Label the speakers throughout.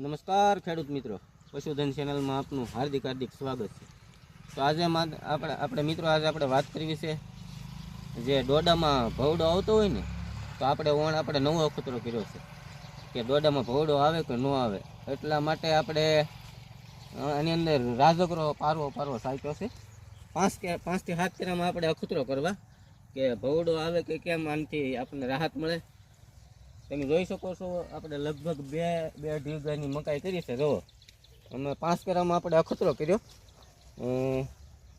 Speaker 1: નમસ્કાર ખેડૂત મિત્રો, પશુધન ચેનલમાં આપનું હાર્દિક સ્વાગત છે. તો આજે આપણે મિત્રો આજે વાત કરવી છે જે ડોડામાં ભવડો આવતો હોય ને, તો આપણે નવો અખતરો કર્યો છે કે ડોડામાં ભવડો આવે કે ન આવે. એટલા માટે આપણે આની અંદર રાજગરો પારવો સાચ્યો છે. 5 થી 7 કેરામાં આપણે અખતરો કરવા કે ભવડો આવે કે કેમ, આનાથી આપણને રાહત મળે. તમે જોઈ શકો છો, આપણે લગભગ બે વીઘાની મકાઈ કરી છે. જો અમે 5 કેરામાં આપણે અખતરો કર્યો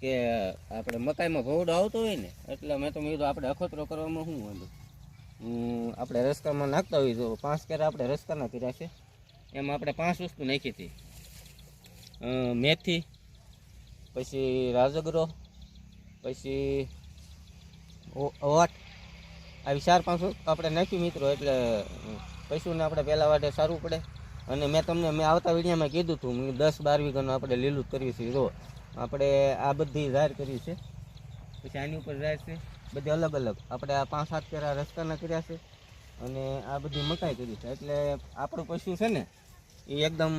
Speaker 1: કે આપણે મકાઈમાં ભવડો આવતો હોય ને, એટલે મેં તો કીધું આપણે અખતરો કરવામાં શું વાંધો, આપણે રસકામાં નાખતા હોય. જો 5 કેરા આપણે રસકાના કર્યા છે, એમાં આપણે 5 વસ્તુ નાખી હતી. મેથી, પછી રાજગરો, પછી વટ, આવી 4-5 વસ્તુ આપણે નાખ્યું મિત્રો. એટલે પશુને આપણે પહેલાં વાટે સારું પડે. અને મેં આવતા વિડીયોમાં કીધું હતું, 10-12 વીઘાનું આપણે લીલું કરવી છે. જો આપણે આ બધી જાહેર કરી છે, પછી આની ઉપર જાહેર છે બધી અલગ અલગ. આપણે આ 5-7 કેરા રસ્તાના કર્યા છે અને આ બધી મકાઈ કરી છે. એટલે આપણું પશુ છે ને એ એકદમ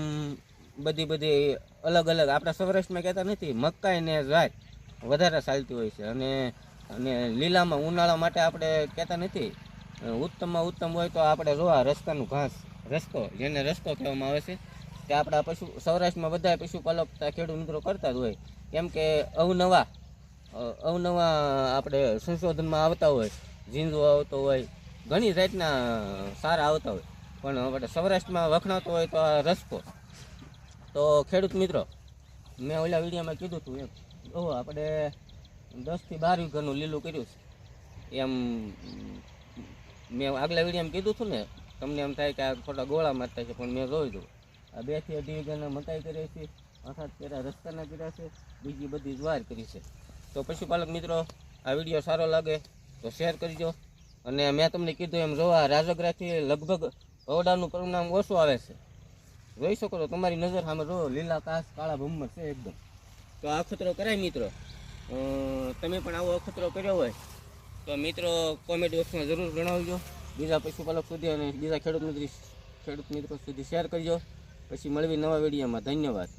Speaker 1: બધી અલગ અલગ. આપણા સૌરાષ્ટ્રમાં કહેતા નથી, મકાઈ ને જાત વધારે ચાલતી હોય છે. અને લીલામાં ઉનાળા માટે આપણે કહેતા નથી, ઉત્તમમાં ઉત્તમ હોય તો આપણે જોવા રસ્તાનું ઘાસ, રસ્તો જેને રસ્તો કહેવામાં આવે છે, તે આપણા સૌરાષ્ટ્રમાં બધા પશુપાલક ખેડૂત મિત્રો કરતા જ હોય. કેમ કે અવનવા આપણે સંશોધનમાં આવતા હોય, ઝીંઝો આવતો હોય, ઘણી જાતના સારા આવતા હોય. પણ આપણે સૌરાષ્ટ્રમાં વખણાતો હોય તો આ રસ્તો. તો ખેડૂત મિત્રો, મેં ઓલા વિડીયોમાં કીધું હતું એમ, આપણે 10 થી 12 વીઘાનું લીલું કર્યું છે. એમ મેં આગલા વિડીયોમાં કીધું હતું ને, તમને એમ થાય કે આ ખોટા ગોળા મારતા છે, પણ મેં જોઈ દઉં આ 2 થી 2.5 વીઘાના મકાઈ કરી છે, 8 કેરા રસ્તાના કર્યા છે, બીજી બધી જ્વાર કરી છે. તો પશુપાલક મિત્રો, આ વિડીયો સારો લાગે તો શેર કરજો. અને મેં તમને કીધું એમ, જો આ રાજગરાથી લગભગ ભવડાનું પરિણામ ઓછું આવે છે. જોઈ શકો છો, તમારી નજર સામે જો લીલા કાસ કાળા ભમર છે એકદમ. તો આ અખતરો કરાય મિત્રો. તમે પણ આવો અખતરો કર્યો હોય તો મિત્રો કોમેન્ટ બોક્સમાં જરૂર જણાવજો. બીજા પશુપાલક સુધી અને બીજા ખેડૂત મિત્રો સુધી શેર કરજો. પછી મળવી નવા વિડીયોમાં. ધન્યવાદ.